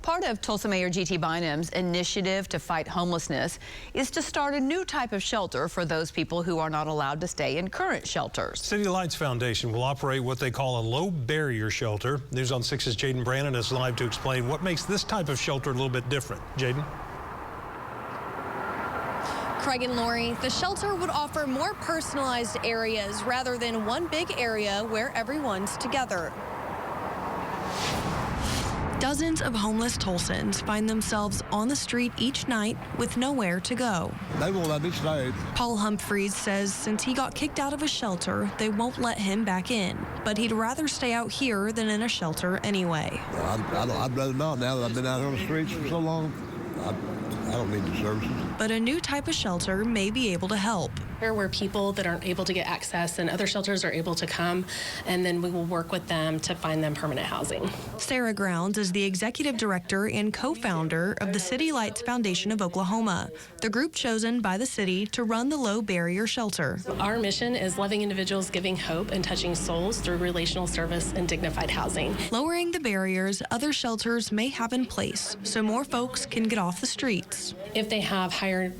Part of Tulsa Mayor G.T. Bynum's initiative to fight homelessness is to start a new type of shelter for those people who are not allowed to stay in current shelters. City Lights Foundation will operate what they call a low-barrier shelter. News on 6's Jaden Brannon is live to explain what makes this type of shelter a little bit different. Jaden? Craig and Lori, the shelter would offer more personalized areas rather than one big area where everyone's together. Dozens of homeless Tulsans find themselves on the street each night with nowhere to go. They won't let me stay. Paul Humphreys says since he got kicked out of a shelter, they won't let him back in. But he'd rather stay out here than in a shelter anyway. I'd rather not now that I've been out on the streets for so long. I don't need the services. But a new type of shelter may be able to help. Where people that aren't able to get access and other shelters are able to come, and then we will work with them to find them permanent housing. Sarah Grounds is the executive director and co-founder of the City Lights Foundation of Oklahoma, the group chosen by the city to run the low-barrier shelter. Our mission is loving individuals, giving hope, and touching souls through relational service and dignified housing. Lowering the barriers other shelters may have in place so more folks can get off the streets. If they have higher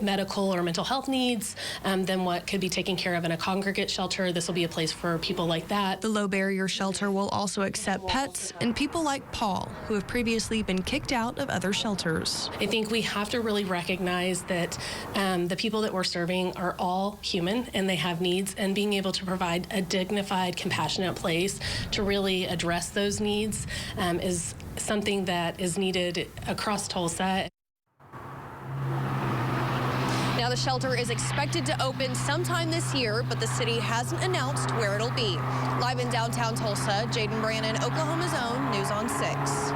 medical or mental health needs than what could be taken care of in a congregate shelter, this will be a place for people like that. The low-barrier shelter will also accept pets and people like Paul, who have previously been kicked out of other shelters. I think we have to really recognize that the people that we're serving are all human and they have needs, and being able to provide a dignified, compassionate place to really address those needs is something that is needed across Tulsa. Now, the shelter is expected to open sometime this year, but the city hasn't announced where it'll be. Live in downtown Tulsa, Jaden Brannon, Oklahoma's Own, News on 6.